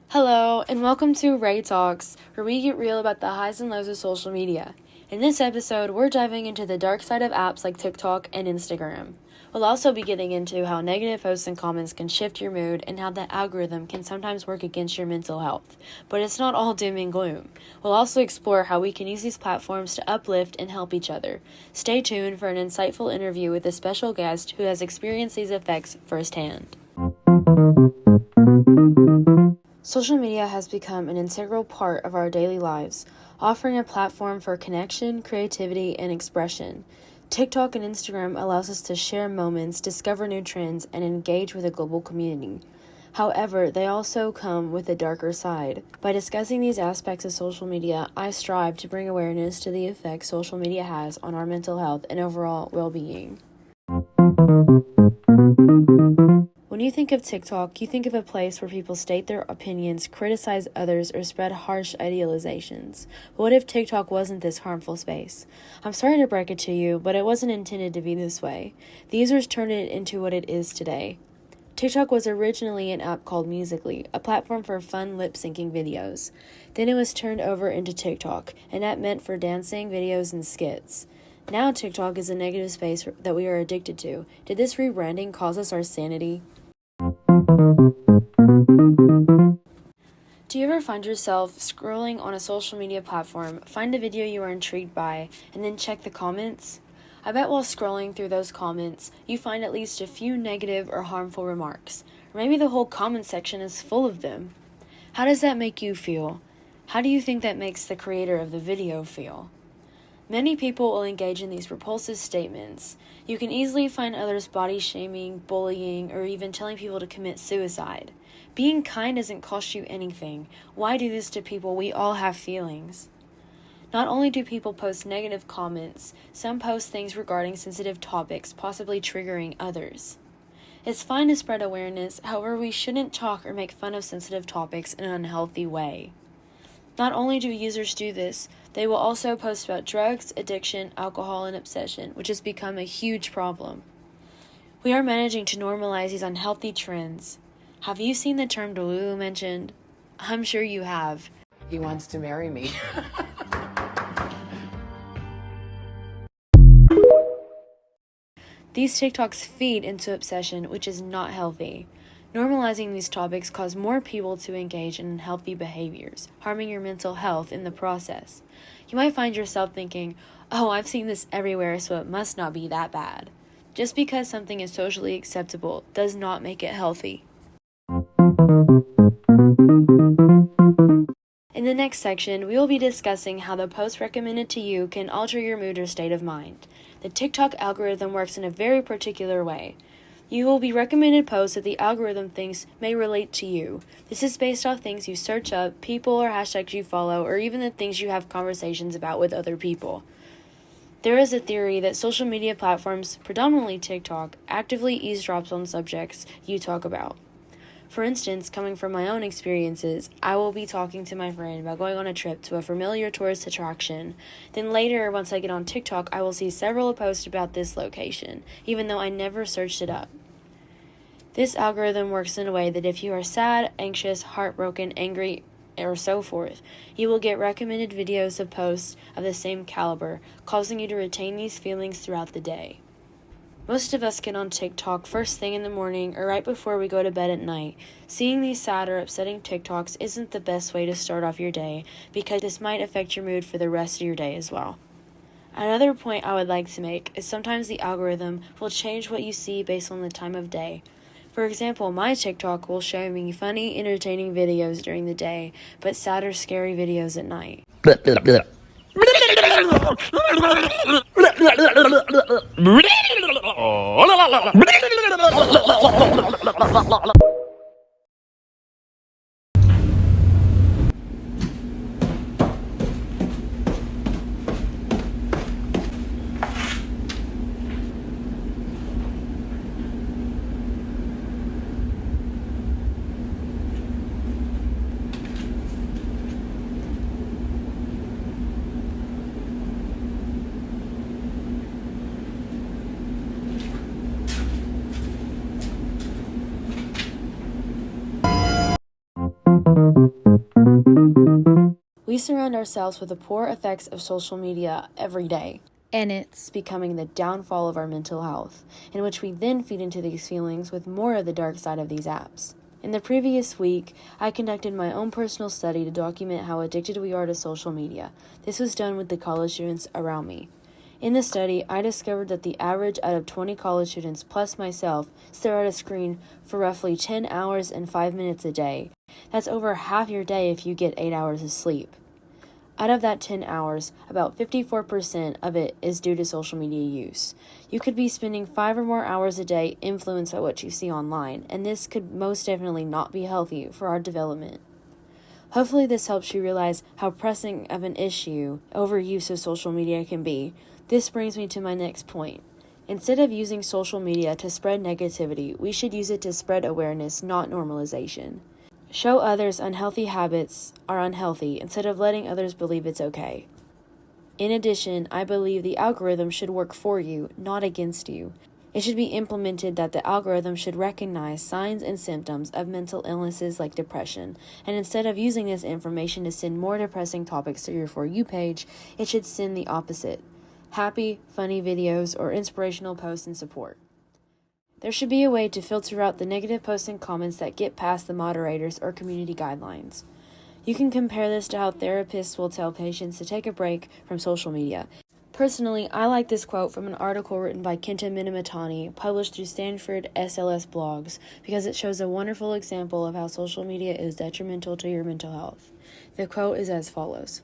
Hello, and welcome to ReyTalks, where we get real about the highs and lows of social media. In this episode, we're diving into the dark side of apps like TikTok and Instagram. We'll also be getting into how negative posts and comments can shift your mood and how the algorithm can sometimes work against your mental health. But it's not all doom and gloom. We'll also explore how we can use these platforms to uplift and help each other. Stay tuned for an insightful interview with a special guest who has experienced these effects firsthand. Social media has become an integral part of our daily lives, offering a platform for connection, creativity, and expression. TikTok and Instagram allows us to share moments, discover new trends, and engage with a global community. However, they also come with a darker side. By discussing these aspects of social media, I strive to bring awareness to the effects social media has on our mental health and overall well-being. When you think of TikTok, you think of a place where people state their opinions, criticize others, or spread harsh idealizations. But what if TikTok wasn't this harmful space? I'm sorry to break it to you, but it wasn't intended to be this way. The users turned it into what it is today. TikTok was originally an app called Musical.ly, a platform for fun lip-syncing videos. Then it was turned over into TikTok, an app meant for dancing, videos, and skits. Now TikTok is a negative space that we are addicted to. Did this rebranding cause us our sanity? Do you ever find yourself scrolling on a social media platform, find a video you are intrigued by, and then check the comments? I bet while scrolling through those comments, you find at least a few negative or harmful remarks. Or maybe the whole comment section is full of them. How does that make you feel? How do you think that makes the creator of the video feel? Many people will engage in these repulsive statements. You can easily find others body shaming, bullying, or even telling people to commit suicide. Being kind doesn't cost you anything. Why do this to people? We all have feelings. Not only do people post negative comments, some post things regarding sensitive topics, possibly triggering others. It's fine to spread awareness, however, we shouldn't talk or make fun of sensitive topics in an unhealthy way. Not only do users do this, they will also post about drugs, addiction, alcohol, and obsession, which has become a huge problem. We are managing to normalize these unhealthy trends. Have you seen the term Delulu mentioned? I'm sure you have. He wants to marry me. These TikToks feed into obsession, which is not healthy. Normalizing these topics cause more people to engage in unhealthy behaviors, harming your mental health in the process. You might find yourself thinking, oh, I've seen this everywhere, so it must not be that bad. Just because something is socially acceptable does not make it healthy. In the next section, we will be discussing how the posts recommended to you can alter your mood or state of mind. The TikTok algorithm works in a very particular way. You will be recommended posts that the algorithm thinks may relate to you. This is based off things you search up, people or hashtags you follow, or even the things you have conversations about with other people. There is a theory that social media platforms, predominantly TikTok, actively eavesdrops on subjects you talk about. For instance, coming from my own experiences, I will be talking to my friend about going on a trip to a familiar tourist attraction. Then later, once I get on TikTok, I will see several posts about this location, even though I never searched it up. This algorithm works in a way that if you are sad, anxious, heartbroken, angry, or so forth, you will get recommended videos of posts of the same caliber, causing you to retain these feelings throughout the day. Most of us get on TikTok first thing in the morning or right before we go to bed at night. Seeing these sad or upsetting TikToks isn't the best way to start off your day because this might affect your mood for the rest of your day as well. Another point I would like to make is sometimes the algorithm will change what you see based on the time of day. For example, my TikTok will show me funny, entertaining videos during the day, but sad or scary videos at night. We surround ourselves with the poor effects of social media every day, and it's becoming the downfall of our mental health, in which we then feed into these feelings with more of the dark side of these apps. In the previous week, I conducted my own personal study to document how addicted we are to social media. This was done with the college students around me. In the study, I discovered that the average out of 20 college students plus myself stare at a screen for roughly 10 hours and 5 minutes a day. That's over half your day if you get 8 hours of sleep. Out of that 10 hours, about 54% of it is due to social media use. You could be spending 5 or more hours a day influenced by what you see online, and this could most definitely not be healthy for our development. Hopefully this helps you realize how pressing of an issue overuse of social media can be. This brings me to my next point. Instead of using social media to spread negativity, we should use it to spread awareness, not normalization. Show others unhealthy habits are unhealthy instead of letting others believe it's okay. In addition, I believe the algorithm should work for you, not against you. It should be implemented that the algorithm should recognize signs and symptoms of mental illnesses like depression, and instead of using this information to send more depressing topics to your For You page, it should send the opposite: happy, funny videos or inspirational posts and support. There should be a way to filter out the negative posts and comments that get past the moderators or community guidelines. You can compare this to how therapists will tell patients to take a break from social media. Personally, I like this quote from an article written by Kenta Minamatani, published through Stanford SLS blogs, because it shows a wonderful example of how social media is detrimental to your mental health. The quote is as follows: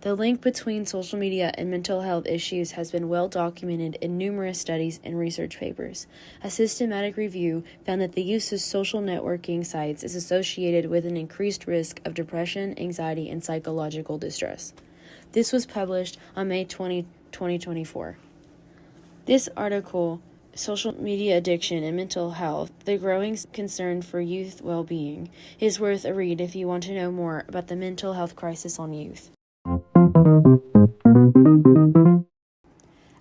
"The link between social media and mental health issues has been well documented in numerous studies and research papers. A systematic review found that the use of social networking sites is associated with an increased risk of depression, anxiety, and psychological distress." This was published on May 20, 2024. This article, Social Media Addiction and Mental Health, the Growing Concern for Youth Well-Being, is worth a read if you want to know more about the mental health crisis on youth.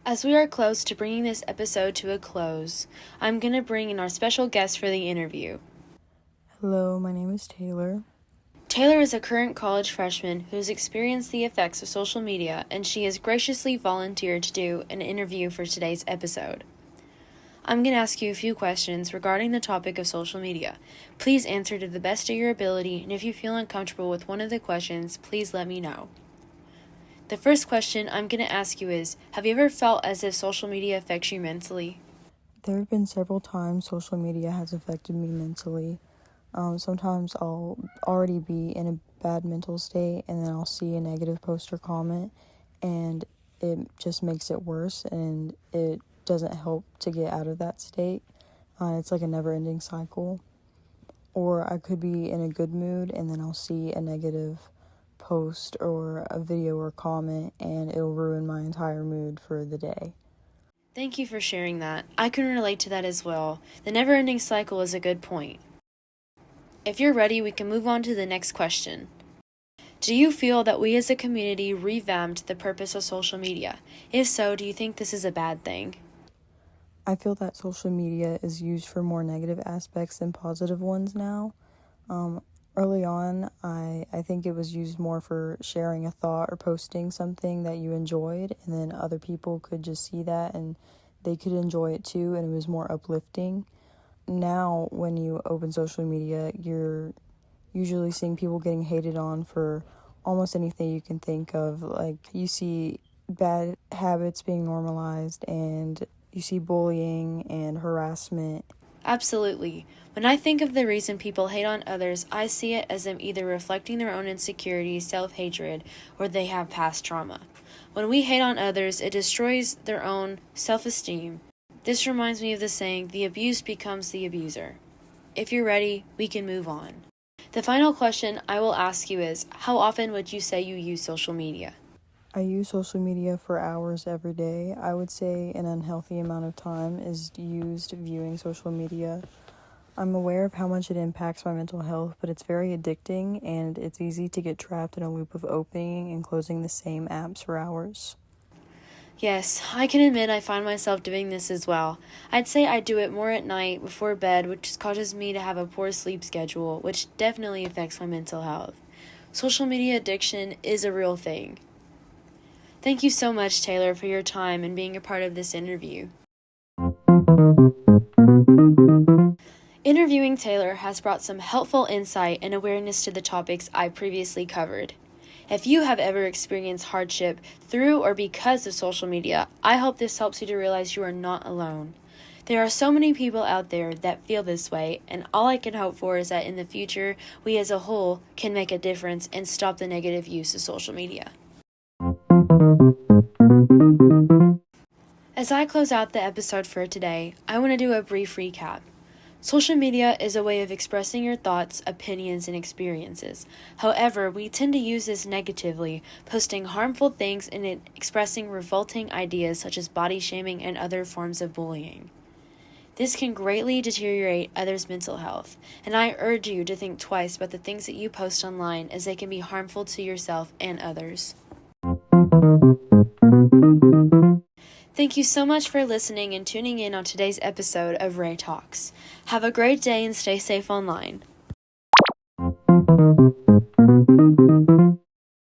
As we are close to bringing this episode to a close, I'm going to bring in our special guest for the interview. Hello, my name is Taylor. Taylor is a current college freshman who has experienced the effects of social media, and she has graciously volunteered to do an interview for today's episode. I'm going to ask you a few questions regarding the topic of social media. Please answer to the best of your ability, and if you feel uncomfortable with one of the questions, please let me know. The first question I'm going to ask you is, have you ever felt as if social media affects you mentally? There have been several times social media has affected me mentally. Sometimes I'll already be in a bad mental state, and then I'll see a negative post or comment, and it just makes it worse, and it doesn't help to get out of that state. It's like a never-ending cycle. Or I could be in a good mood, and then I'll see a negative post or a video or comment, and it'll ruin my entire mood for the day. Thank you for sharing that. I can relate to that as well. The never-ending cycle is a good point. If you're ready, we can move on to the next question. Do you feel that we as a community revamped the purpose of social media? If so, do you think this is a bad thing? I feel that social media is used for more negative aspects than positive ones now. Early on, I think it was used more for sharing a thought or posting something that you enjoyed, and then other people could just see that and they could enjoy it too, and it was more uplifting. Now, when you open social media, you're usually seeing people getting hated on for almost anything you can think of. Like, you see bad habits being normalized, and you see bullying and harassment. Absolutely. When I think of the reason people hate on others, I see it as them either reflecting their own insecurities, self-hatred, or they have past trauma. When we hate on others, it destroys their own self-esteem. This reminds me of the saying, the abused becomes the abuser. If you're ready, we can move on. The final question I will ask you is, how often would you say you use social media? I use social media for hours every day. I would say an unhealthy amount of time is used viewing social media. I'm aware of how much it impacts my mental health, but it's very addicting, and it's easy to get trapped in a loop of opening and closing the same apps for hours. Yes, I can admit I find myself doing this as well. I'd say I do it more at night before bed, which causes me to have a poor sleep schedule, which definitely affects my mental health. Social media addiction is a real thing. Thank you so much, Taylor, for your time and being a part of this interview. Interviewing Taylor has brought some helpful insight and awareness to the topics I previously covered. If you have ever experienced hardship through or because of social media, I hope this helps you to realize you are not alone. There are so many people out there that feel this way, and all I can hope for is that in the future, we as a whole can make a difference and stop the negative use of social media. As I close out the episode for today, I want to do a brief recap. Social media is a way of expressing your thoughts, opinions, and experiences. However, we tend to use this negatively, posting harmful things and expressing revolting ideas such as body shaming and other forms of bullying. This can greatly deteriorate others' mental health, and I urge you to think twice about the things that you post online as they can be harmful to yourself and others. Thank you so much for listening and tuning in on today's episode of ReyTalks. Have a great day and stay safe online.